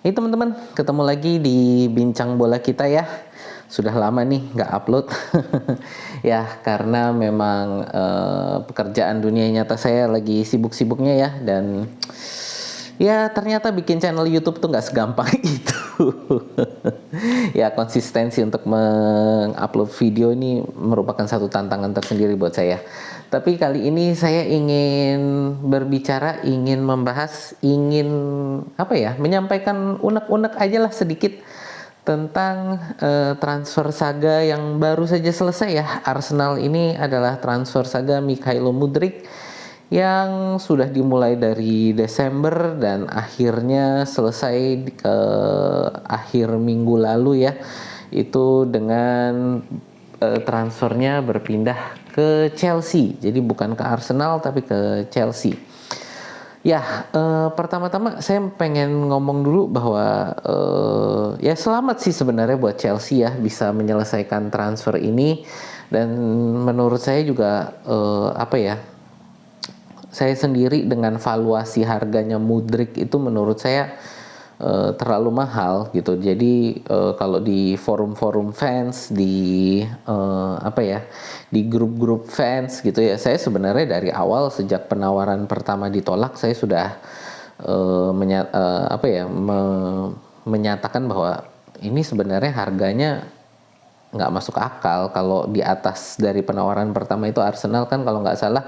Hey teman-teman, ketemu lagi di Bincang Bola kita ya. Sudah lama nih nggak upload. Ya, karena memang pekerjaan dunia nyata saya lagi sibuk-sibuknya ya. Dan ya ternyata bikin channel YouTube tuh nggak segampang itu. Ya, konsistensi untuk mengupload video ini merupakan satu tantangan tersendiri buat saya. Tapi kali ini saya ingin berbicara, ingin membahas, ingin menyampaikan unek-unek aja lah sedikit tentang transfer saga yang baru saja selesai ya. Arsenal ini adalah transfer saga Mykhailo Mudryk yang sudah dimulai dari Desember dan akhirnya selesai ke akhir minggu lalu ya. Itu dengan transfernya berpindah ke Chelsea. Jadi bukan ke Arsenal tapi ke Chelsea. Ya, pertama-tama saya pengen ngomong dulu bahwa ya selamat sih sebenarnya buat Chelsea ya bisa menyelesaikan transfer ini. Dan menurut saya juga saya sendiri dengan valuasi harganya Mudryk itu menurut saya terlalu mahal gitu. Jadi kalau di forum-forum fans, di di grup-grup fans gitu ya, saya sebenarnya dari awal sejak penawaran pertama ditolak saya sudah menyatakan bahwa ini sebenarnya harganya nggak masuk akal. Kalau di atas dari penawaran pertama itu Arsenal kan kalau nggak salah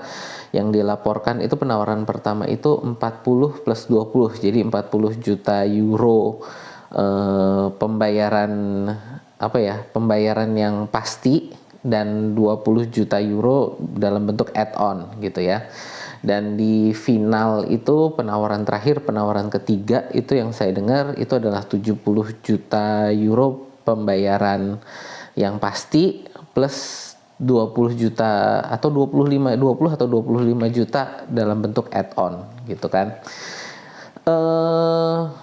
yang dilaporkan itu penawaran pertama itu 40 plus 20, jadi 40 juta euro pembayaran yang pasti dan 20 juta euro dalam bentuk add-on gitu ya. Dan di final itu penawaran terakhir, penawaran ketiga itu yang saya dengar itu adalah 70 juta euro pembayaran yang pasti plus 20 juta atau 20 atau 25 juta dalam bentuk add-on gitu kan.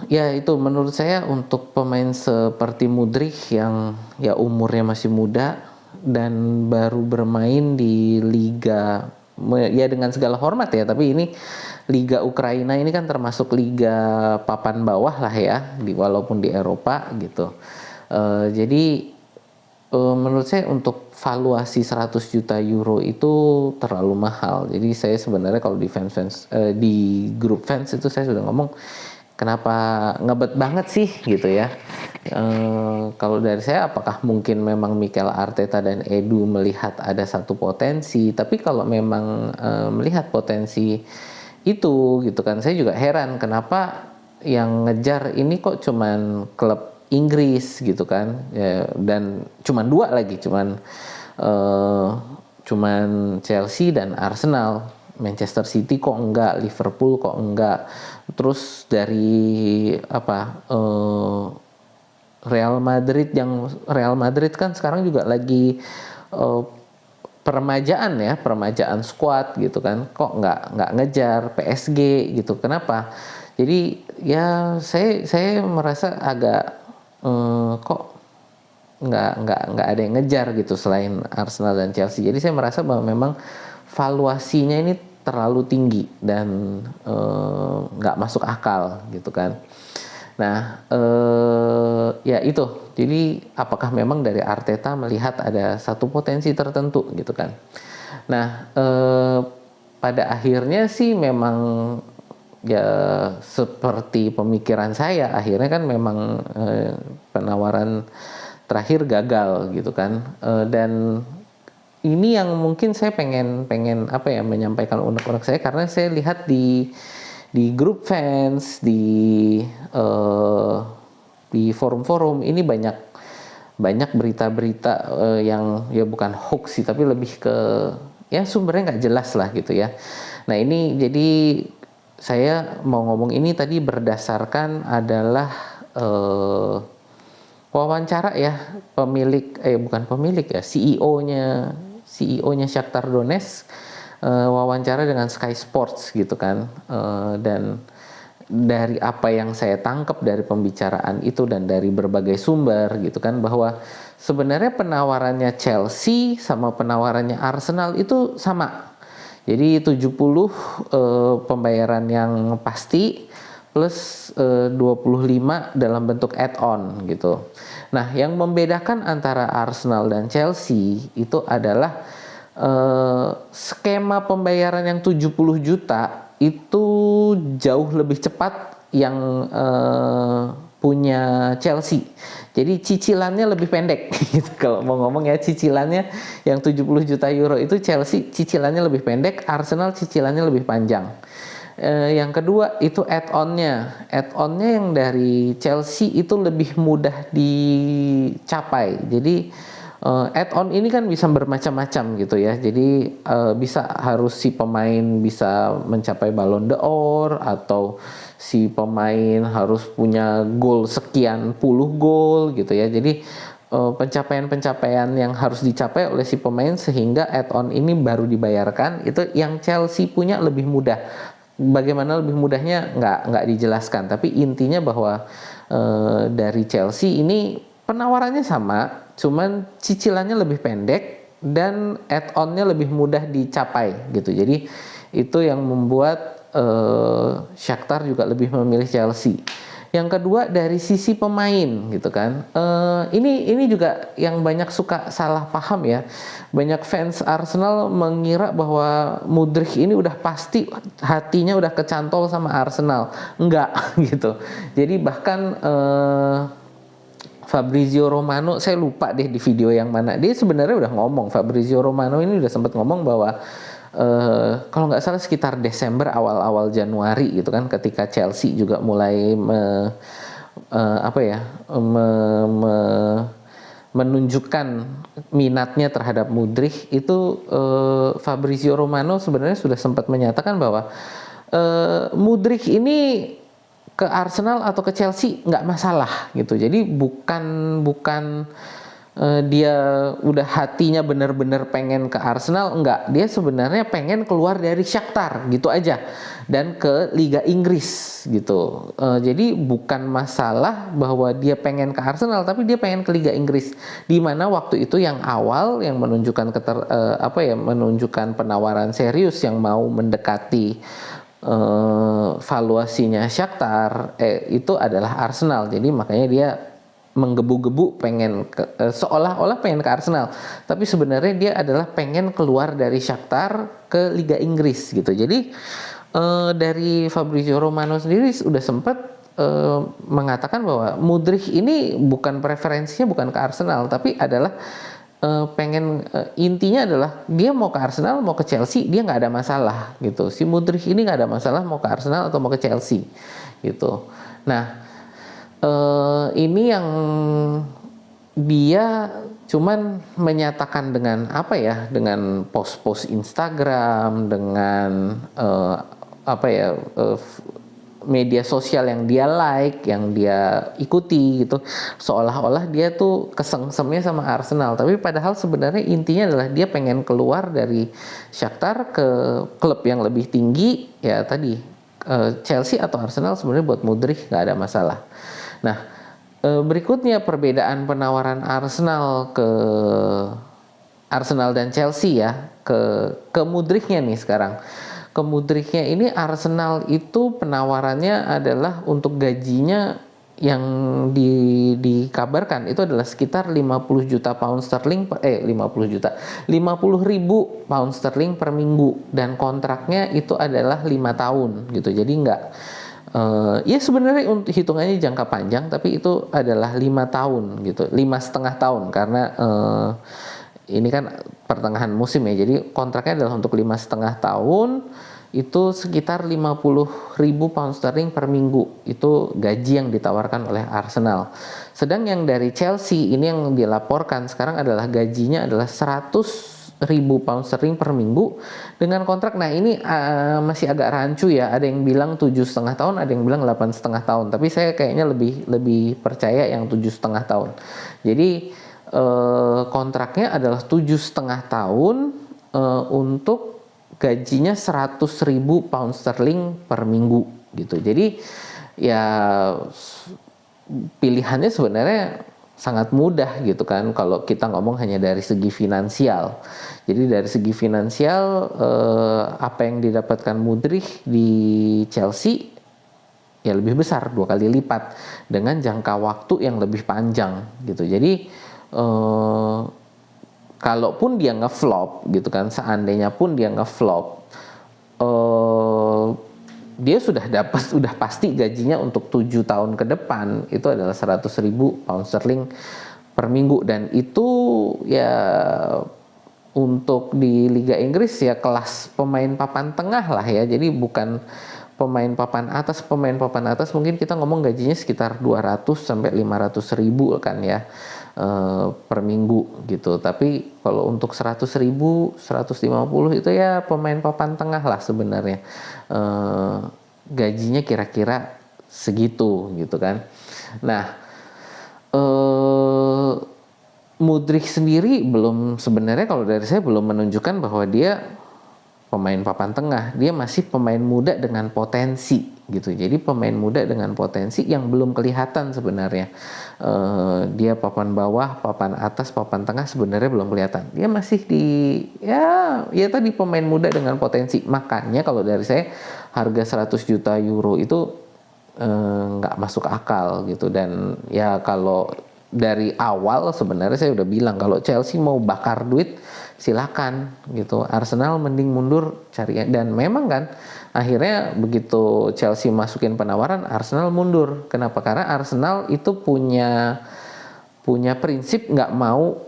Ya itu menurut saya untuk pemain seperti Mudryk yang ya umurnya masih muda dan baru bermain di liga ya dengan segala hormat ya, tapi ini liga Ukraina ini kan termasuk liga papan bawah lah ya, walaupun di Eropa gitu. Jadi menurut saya untuk valuasi 100 juta euro itu terlalu mahal. Jadi saya sebenarnya kalau di di grup fans itu saya sudah ngomong kenapa ngebet banget sih gitu ya. Kalau dari saya apakah mungkin memang Mikel Arteta dan Edu melihat ada satu potensi, tapi kalau memang melihat potensi itu gitu kan, saya juga heran kenapa yang ngejar ini kok cuman klub Inggris gitu kan ya, dan cuman dua lagi, cuman Chelsea dan Arsenal. Manchester City kok enggak, Liverpool kok enggak. Terus dari Real Madrid kan sekarang juga lagi peremajaan squad gitu kan, kok nggak ngejar PSG gitu, kenapa? Jadi ya saya merasa agak kok nggak ada yang ngejar gitu selain Arsenal dan Chelsea. Jadi saya merasa bahwa memang valuasinya ini terlalu tinggi dan nggak masuk akal gitu kan. Nah ya itu, jadi apakah memang dari Arteta melihat ada satu potensi tertentu gitu kan. Nah pada akhirnya sih memang ya seperti pemikiran saya, akhirnya kan memang penawaran terakhir gagal gitu kan. Dan ini yang mungkin saya pengen menyampaikan unek-unek saya, karena saya lihat di grup fans, di forum-forum ini banyak berita-berita yang ya bukan hoax sih, tapi lebih ke ya sumbernya nggak jelas lah gitu ya. Nah ini jadi saya mau ngomong ini tadi berdasarkan adalah wawancara ya CEO-nya Shakhtar Donetsk, wawancara dengan Sky Sports gitu kan. Dan dari apa yang saya tangkap dari pembicaraan itu dan dari berbagai sumber gitu kan, bahwa sebenarnya penawarannya Chelsea sama penawarannya Arsenal itu sama. Jadi 70 pembayaran yang pasti plus 25 dalam bentuk add-on gitu. Nah, yang membedakan antara Arsenal dan Chelsea itu adalah skema pembayaran yang 70 juta itu jauh lebih cepat yang punya Chelsea. Jadi cicilannya lebih pendek gitu. Kalau mau ngomong ya, cicilannya yang 70 juta euro itu Chelsea cicilannya lebih pendek, Arsenal cicilannya lebih panjang. Yang kedua itu add-onnya. Add-onnya yang dari Chelsea itu lebih mudah dicapai. Jadi add-on ini kan bisa bermacam-macam gitu ya. Jadi bisa harus si pemain bisa mencapai Ballon d'Or, atau si pemain harus punya gol sekian puluh gol gitu ya. Jadi pencapaian-pencapaian yang harus dicapai oleh si pemain sehingga add-on ini baru dibayarkan, itu yang Chelsea punya lebih mudah. Bagaimana lebih mudahnya nggak dijelaskan, tapi intinya bahwa dari Chelsea ini penawarannya sama, cuman cicilannya lebih pendek dan add-onnya lebih mudah dicapai gitu. Jadi itu yang membuat Shakhtar juga lebih memilih Chelsea. Yang kedua dari sisi pemain gitu kan. Ini juga yang banyak suka salah paham ya. Banyak fans Arsenal mengira bahwa Mudryk ini udah pasti hatinya udah kecantol sama Arsenal. Enggak gitu. Jadi bahkan Fabrizio Romano, saya lupa deh di video yang mana, dia sebenarnya udah ngomong, Fabrizio Romano ini udah sempat ngomong bahwa kalau nggak salah sekitar Desember awal-awal Januari gitu kan, ketika Chelsea juga mulai menunjukkan minatnya terhadap Mudryk itu, Fabrizio Romano sebenarnya sudah sempat menyatakan bahwa Mudryk ini ke Arsenal atau ke Chelsea nggak masalah gitu. Jadi bukan dia udah hatinya benar-benar pengen ke Arsenal, enggak. Dia sebenarnya pengen keluar dari Shakhtar gitu aja dan ke Liga Inggris gitu. Jadi bukan masalah bahwa dia pengen ke Arsenal, tapi dia pengen ke Liga Inggris. Di mana waktu itu yang awal yang menunjukkan menunjukkan penawaran serius yang mau mendekati valuasinya Shakhtar itu adalah Arsenal. Jadi makanya dia menggebu-gebu pengen seolah-olah pengen ke Arsenal, tapi sebenarnya dia adalah pengen keluar dari Shakhtar ke Liga Inggris gitu. Jadi dari Fabrizio Romano sendiri sudah sempat mengatakan bahwa Mudryk ini bukan preferensinya bukan ke Arsenal, tapi adalah intinya adalah dia mau ke Arsenal mau ke Chelsea dia nggak ada masalah gitu. Si Mudryk ini nggak ada masalah mau ke Arsenal atau mau ke Chelsea gitu. Nah ini yang dia cuman menyatakan dengan dengan post-post Instagram, dengan media sosial yang dia like, yang dia ikuti gitu, seolah-olah dia tuh kesengsemnya sama Arsenal, tapi padahal sebenarnya intinya adalah dia pengen keluar dari Shakhtar ke klub yang lebih tinggi ya tadi, Chelsea atau Arsenal sebenarnya buat Mudryk nggak ada masalah. Nah berikutnya perbedaan penawaran Arsenal dan Chelsea ya ke Mudryknya nih sekarang. Ke Mudryknya ini Arsenal itu penawarannya adalah untuk gajinya yang dikabarkan itu adalah sekitar 50 juta pound sterling 50 ribu pound sterling per minggu, dan kontraknya itu adalah 5 tahun gitu. Jadi enggak ya sebenarnya untuk hitungannya jangka panjang, tapi itu adalah 5 tahun gitu, 5,5 tahun karena ini kan pertengahan musim ya, jadi kontraknya adalah untuk 5,5 tahun, itu sekitar 50 ribu pound sterling per minggu, itu gaji yang ditawarkan oleh Arsenal. Sedang yang dari Chelsea ini yang dilaporkan sekarang adalah gajinya adalah 100 ribu pound sterling per minggu dengan kontrak. Nah ini masih agak rancu ya, ada yang bilang 7,5 tahun, ada yang bilang 8,5 tahun, tapi saya kayaknya lebih percaya yang 7,5 tahun. Jadi kontraknya adalah 7,5 tahun untuk gajinya 100 ribu pound sterling per minggu gitu. Jadi ya pilihannya sebenarnya sangat mudah gitu kan kalau kita ngomong hanya dari segi finansial. Jadi dari segi finansial apa yang didapatkan Mudryk di Chelsea ya lebih besar, 2 kali lipat dengan jangka waktu yang lebih panjang gitu. Jadi kalaupun dia ngeflop gitu kan, seandainya pun dia ngeflop, dia sudah dapat, udah pasti gajinya untuk 7 tahun ke depan itu adalah 100.000 pound sterling per minggu, dan itu ya untuk di Liga Inggris ya kelas pemain papan tengah lah ya. Jadi bukan pemain papan atas. Pemain papan atas mungkin kita ngomong gajinya sekitar 200 sampai 500 ribu kan ya per minggu gitu. Tapi kalau untuk 100 ribu, 150 itu ya pemain papan tengah lah sebenarnya. Gajinya kira-kira segitu gitu kan. Nah, Mudryk sendiri belum, sebenarnya kalau dari saya belum menunjukkan bahwa dia pemain papan tengah. Dia masih pemain muda dengan potensi gitu. Jadi pemain muda dengan potensi yang belum kelihatan sebenarnya. Dia papan bawah, papan atas, papan tengah sebenarnya belum kelihatan. Dia masih di ya tadi pemain muda dengan potensi. Makanya kalau dari saya harga 100 juta euro itu nggak masuk akal gitu. Dan ya kalau dari awal sebenarnya saya udah bilang kalau Chelsea mau bakar duit silakan gitu. Arsenal mending mundur cari, dan memang kan akhirnya begitu Chelsea masukin penawaran, Arsenal mundur. Kenapa? Karena Arsenal itu punya prinsip nggak mau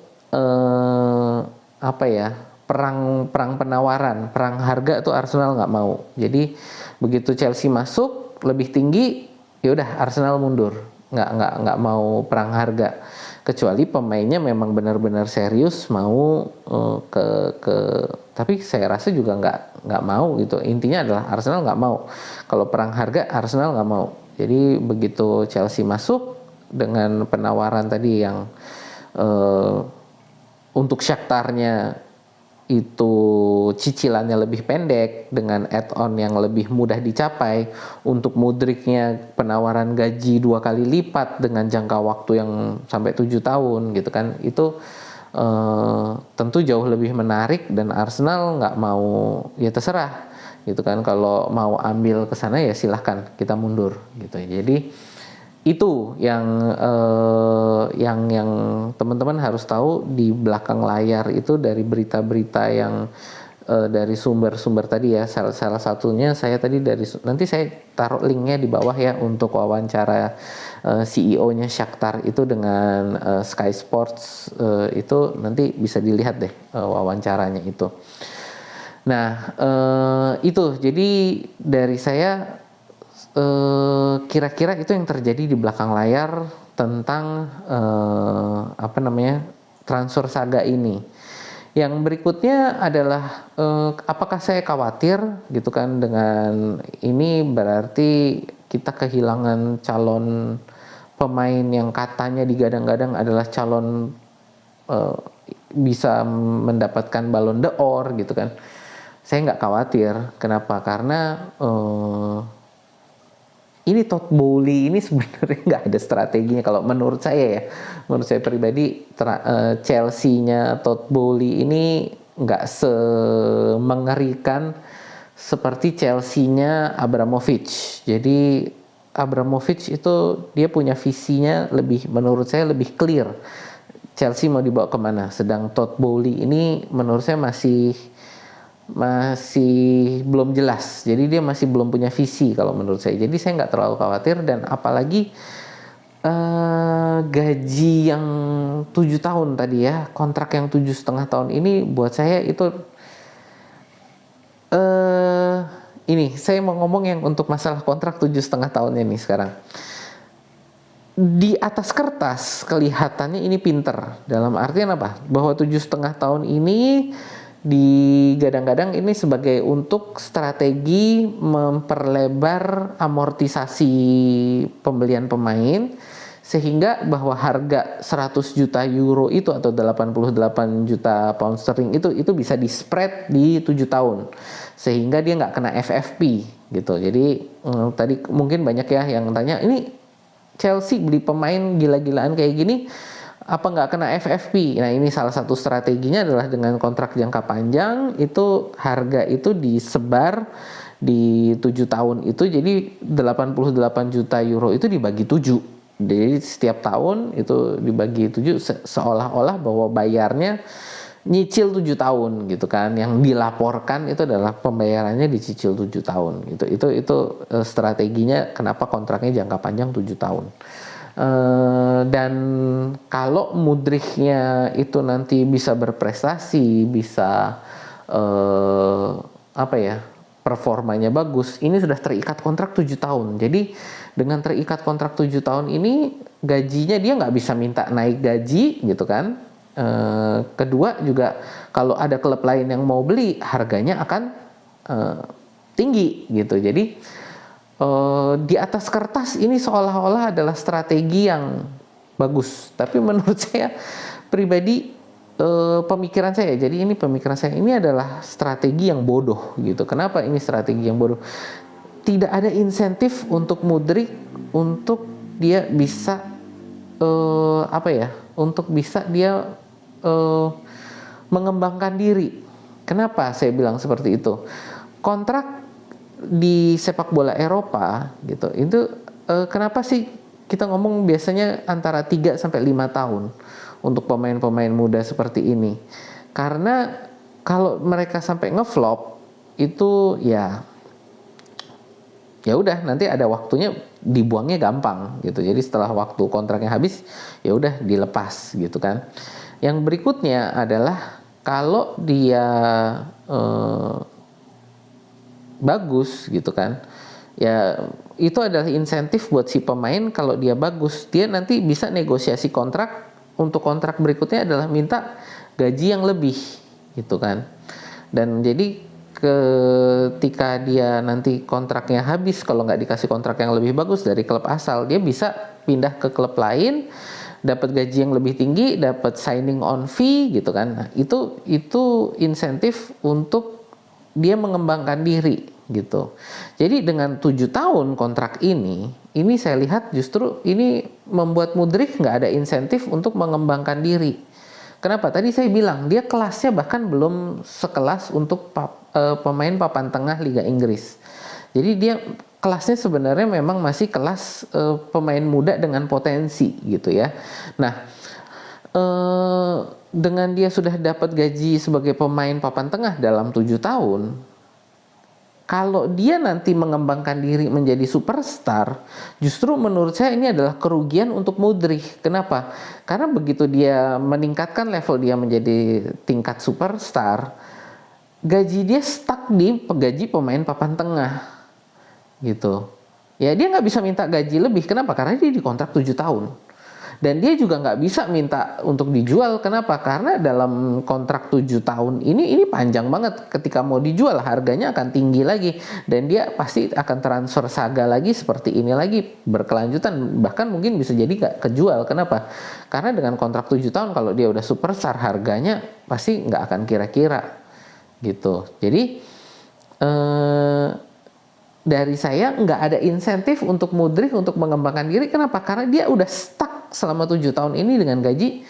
perang penawaran, perang harga tuh Arsenal nggak mau. Jadi begitu Chelsea masuk lebih tinggi, ya udah Arsenal mundur. Nggak mau perang harga, kecuali pemainnya memang benar-benar serius mau tapi saya rasa juga nggak mau gitu. Intinya adalah Arsenal nggak mau kalau perang harga, Arsenal nggak mau. Jadi begitu Chelsea masuk dengan penawaran tadi yang untuk Shakhtarnya itu cicilannya lebih pendek dengan add-on yang lebih mudah dicapai, untuk Mudryknya penawaran gaji 2 kali lipat dengan jangka waktu yang sampai 7 tahun gitu kan, itu tentu jauh lebih menarik. Dan Arsenal nggak mau, ya terserah gitu kan, kalau mau ambil ke sana ya silahkan, kita mundur gitu. Jadi itu yang teman-teman harus tahu di belakang layar itu dari berita-berita yang dari sumber-sumber tadi ya. Salah satunya saya tadi nanti saya taruh linknya di bawah ya untuk wawancara CEO-nya Shakhtar itu dengan Sky Sports, itu nanti bisa dilihat deh wawancaranya itu. Nah itu jadi dari saya kira-kira itu yang terjadi di belakang layar tentang transfer saga ini. Yang berikutnya adalah apakah saya khawatir gitu kan dengan ini, berarti kita kehilangan calon pemain yang katanya digadang-gadang adalah calon bisa mendapatkan Ballon d'Or gitu kan. Saya nggak khawatir. Kenapa? Karena ini Todd Bowley ini sebenarnya nggak ada strateginya kalau menurut saya ya. Menurut saya pribadi Chelsea-nya Todd Bowley ini nggak semengerikan seperti Chelsea-nya Abramovich. Jadi Abramovich itu dia punya visinya lebih, menurut saya lebih clear. Chelsea mau dibawa kemana. Sedang Todd Bowley ini menurut saya masih belum jelas. Jadi dia masih belum punya visi kalau menurut saya. Jadi saya nggak terlalu khawatir, dan apalagi gaji yang 7 tahun tadi ya, kontrak yang 7,5 tahun ini buat saya itu ini saya mau ngomong yang untuk masalah kontrak 7,5 tahunnya nih sekarang. Di atas kertas kelihatannya ini pinter. Dalam artian apa? Bahwa 7,5 tahun ini digadang-gadang ini sebagai untuk strategi memperlebar amortisasi pembelian pemain, sehingga bahwa harga 100 juta euro itu atau 88 juta pound sterling itu bisa di spread di 7 tahun sehingga dia nggak kena FFP gitu. Jadi tadi mungkin banyak ya yang tanya, ini Chelsea beli pemain gila-gilaan kayak gini apa nggak kena FFP? Nah ini salah satu strateginya adalah dengan kontrak jangka panjang itu harga itu disebar di 7 tahun itu, jadi 88 juta euro itu dibagi 7. Jadi setiap tahun itu dibagi 7, seolah-olah bahwa bayarnya nyicil 7 tahun gitu kan. Yang dilaporkan itu adalah pembayarannya dicicil 7 tahun gitu. Itu strateginya kenapa kontraknya jangka panjang 7 tahun. Dan kalau Mudrychnya itu nanti bisa berprestasi, bisa performanya bagus, ini sudah terikat kontrak 7 tahun. Jadi dengan terikat kontrak 7 tahun ini, gajinya dia nggak bisa minta naik gaji gitu kan. Kedua juga kalau ada klub lain yang mau beli, harganya akan tinggi gitu. Jadi di atas kertas ini seolah-olah adalah strategi yang bagus, tapi menurut saya pribadi, pemikiran saya, jadi ini pemikiran saya, ini adalah strategi yang bodoh gitu. Kenapa ini strategi yang bodoh? Tidak ada insentif untuk Mudryk untuk dia bisa untuk bisa dia mengembangkan diri. Kenapa saya bilang seperti itu? Kontrak di sepak bola Eropa gitu, itu kenapa sih kita ngomong biasanya antara 3 sampai 5 tahun untuk pemain-pemain muda seperti ini? Karena kalau mereka sampai ngeflop itu ya udah, nanti ada waktunya dibuangnya gampang gitu. Jadi setelah waktu kontraknya habis, ya udah dilepas gitu kan. Yang berikutnya adalah kalau dia bagus gitu kan, ya itu adalah insentif buat si pemain. Kalau dia bagus, dia nanti bisa negosiasi kontrak. Untuk kontrak berikutnya adalah minta gaji yang lebih gitu kan. Dan jadi ketika dia nanti kontraknya habis, kalau nggak dikasih kontrak yang lebih bagus dari klub asal, dia bisa pindah ke klub lain, dapat gaji yang lebih tinggi, dapat signing on fee gitu kan. Nah, itu insentif untuk dia mengembangkan diri gitu. Jadi dengan 7 tahun kontrak ini saya lihat justru ini membuat Mudryk nggak ada insentif untuk mengembangkan diri. Kenapa? Tadi saya bilang dia kelasnya bahkan belum sekelas untuk pemain papan tengah Liga Inggris. Jadi dia kelasnya sebenarnya memang masih kelas pemain muda dengan potensi gitu ya. Nah, dengan dia sudah dapat gaji sebagai pemain papan tengah dalam 7 tahun, kalau dia nanti mengembangkan diri menjadi superstar, justru menurut saya ini adalah kerugian untuk Mudryk. Kenapa? Karena begitu dia meningkatkan level dia menjadi tingkat superstar, gaji dia stuck di gaji pemain papan tengah gitu. Ya dia nggak bisa minta gaji lebih. Kenapa? Karena dia dikontrak 7 tahun. Dan dia juga nggak bisa minta untuk dijual. Kenapa? Karena dalam kontrak 7 tahun ini panjang banget. Ketika mau dijual harganya akan tinggi lagi. Dan dia pasti akan transfer saga lagi seperti ini lagi berkelanjutan. Bahkan mungkin bisa jadi nggak kejual. Kenapa? Karena dengan kontrak 7 tahun kalau dia udah superstar, harganya pasti nggak akan kira-kira gitu. Jadi dari saya nggak ada insentif untuk Mudryk untuk mengembangkan diri. Kenapa? Karena dia udah stuck selama 7 tahun ini dengan gaji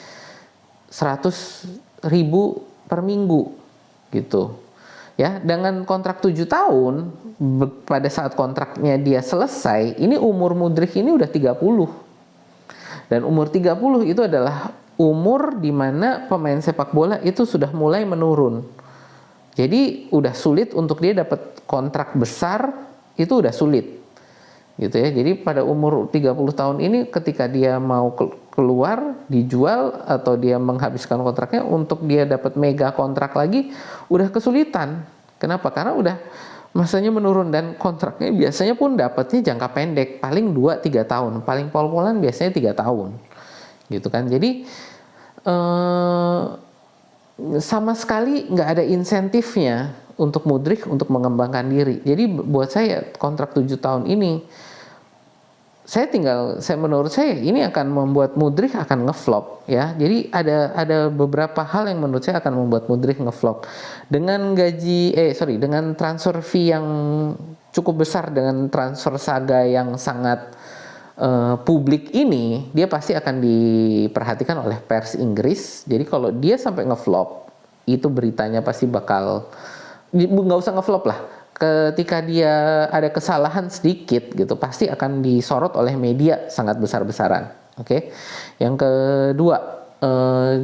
100.000 per minggu gitu. Ya, dengan kontrak 7 tahun, pada saat kontraknya dia selesai, ini umur Mudryk ini udah 30. Dan umur 30 itu adalah umur di mana pemain sepak bola itu sudah mulai menurun. Jadi udah sulit untuk dia dapat kontrak besar, itu udah sulit. Gitu ya. Jadi pada umur 30 tahun ini ketika dia mau keluar, dijual atau dia menghabiskan kontraknya untuk dia dapat mega kontrak lagi udah kesulitan. Kenapa? Karena udah masanya menurun dan kontraknya biasanya pun dapatnya jangka pendek, paling 2-3 tahun, paling pol-polan biasanya 3 tahun. Gitu kan. Jadi sama sekali nggak ada insentifnya untuk Mudryk untuk mengembangkan diri. Jadi buat saya kontrak 7 tahun ini, menurut saya ini akan membuat Mudryk akan ngeflop ya. Jadi ada beberapa hal yang menurut saya akan membuat Mudryk ngeflop. Dengan dengan transfer fee yang cukup besar, dengan transfer saga yang sangat publik ini, dia pasti akan diperhatikan oleh pers Inggris. Jadi kalau dia sampai ngeflop, itu beritanya pasti bakal, nggak usah ngeflop lah, ketika dia ada kesalahan sedikit gitu pasti akan disorot oleh media sangat besar-besaran. Oke. Yang kedua,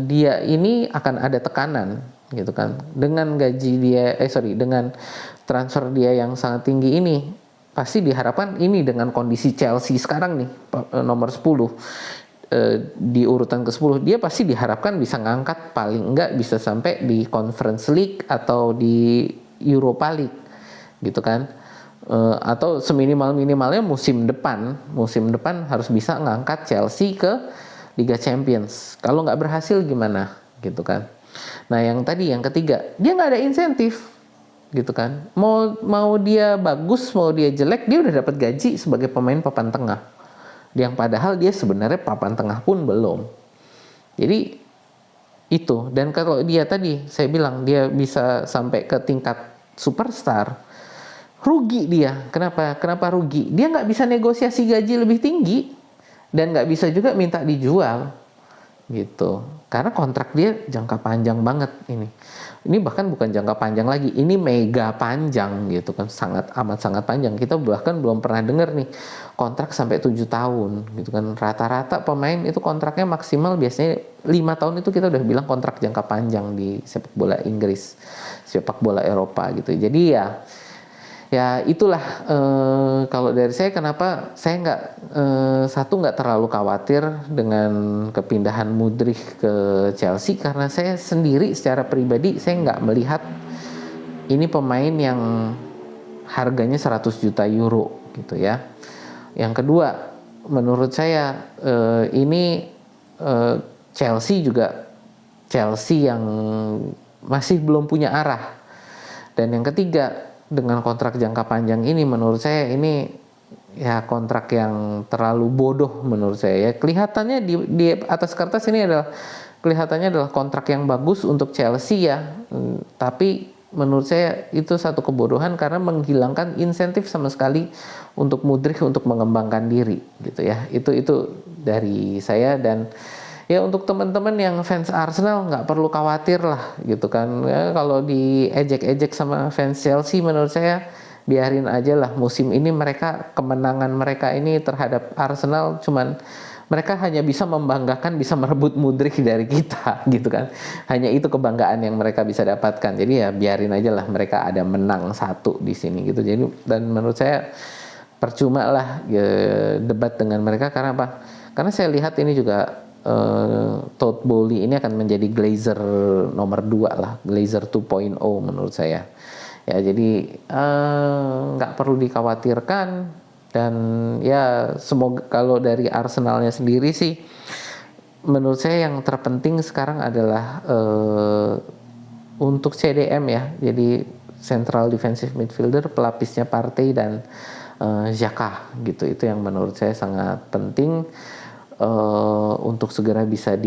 dia ini akan ada tekanan gitu kan. Dengan gaji dia dengan transfer dia yang sangat tinggi ini, pasti diharapkan ini dengan kondisi Chelsea sekarang nih nomor 10 di urutan ke-10, dia pasti diharapkan bisa ngangkat, paling enggak bisa sampai di Conference League atau di Europa League gitu kan. Atau seminimal-minimalnya musim depan harus bisa ngangkat Chelsea ke Liga Champions. Kalau nggak berhasil gimana gitu kan. Nah yang tadi yang ketiga, dia nggak ada insentif gitu kan. Mau dia bagus mau dia jelek, dia udah dapat gaji sebagai pemain papan tengah, yang padahal dia sebenarnya papan tengah pun belum. Jadi itu, dan kalau dia tadi saya bilang dia bisa sampai ke tingkat superstar, rugi dia. Kenapa rugi? Dia nggak bisa negosiasi gaji lebih tinggi dan nggak bisa juga minta dijual gitu, karena kontrak dia jangka panjang banget ini bahkan bukan jangka panjang lagi, ini mega panjang gitu kan, sangat panjang. Kita bahkan belum pernah dengar nih kontrak sampai 7 tahun gitu kan. Rata-rata pemain itu kontraknya maksimal biasanya 5 tahun, itu kita udah bilang kontrak jangka panjang di sepak bola Inggris, sepak bola Eropa gitu. Jadi ya itulah kalau dari saya, kenapa saya nggak terlalu khawatir dengan kepindahan Mudryk ke Chelsea, karena saya sendiri secara pribadi saya nggak melihat ini pemain yang harganya 100 juta euro gitu ya. Yang kedua, menurut saya ini Chelsea yang masih belum punya arah. Dan yang ketiga, dengan kontrak jangka panjang ini menurut saya ini ya kontrak yang terlalu bodoh menurut saya ya. Kelihatannya di atas kertas ini kelihatannya adalah kontrak yang bagus untuk Chelsea ya. Tapi menurut saya itu satu kebodohan karena menghilangkan insentif sama sekali untuk Mudryk untuk mengembangkan diri gitu ya. Itu dari saya. Dan ya untuk teman-teman yang fans Arsenal nggak perlu khawatir lah gitu kan ya, kalau diejek-ejek sama fans Chelsea menurut saya biarin aja lah. Musim ini kemenangan mereka ini terhadap Arsenal cuman mereka hanya bisa membanggakan bisa merebut Mudryk dari kita gitu kan, hanya itu kebanggaan yang mereka bisa dapatkan. Jadi ya biarin aja lah, mereka ada menang 1 di sini gitu. Jadi dan menurut saya percuma lah ya, debat dengan mereka. Karena apa? Karena saya lihat ini juga Todd Bowley ini akan menjadi Glazer nomor 2 lah, Glazer 2.0 menurut saya ya. Jadi nggak perlu dikhawatirkan. Dan ya semoga, kalau dari Arsenalnya sendiri sih menurut saya yang terpenting sekarang adalah untuk CDM ya, jadi Central Defensive Midfielder, pelapisnya Partey dan Xhaka gitu. Itu yang menurut saya sangat penting untuk segera bisa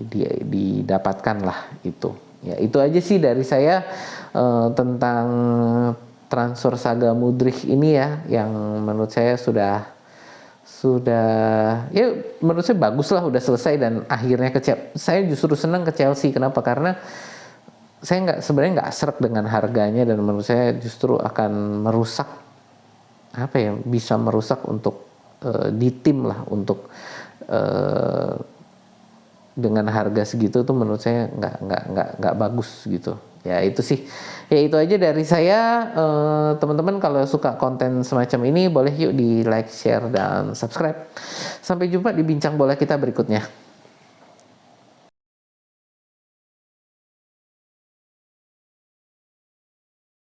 didapatkan lah itu. Ya itu aja sih dari saya tentang transfer saga Mudryk ini ya, yang menurut saya sudah ya menurut saya bagus lah, udah selesai. Dan akhirnya saya justru senang ke Chelsea. Kenapa? Karena saya sebenarnya nggak srek dengan harganya, dan menurut saya justru akan merusak bisa merusak untuk di tim lah, untuk dengan harga segitu tuh menurut saya nggak bagus gitu ya. Itu sih ya, itu aja dari saya. Teman-teman kalau suka konten semacam ini boleh yuk di like, share, dan subscribe. Sampai jumpa di bincang bola kita berikutnya.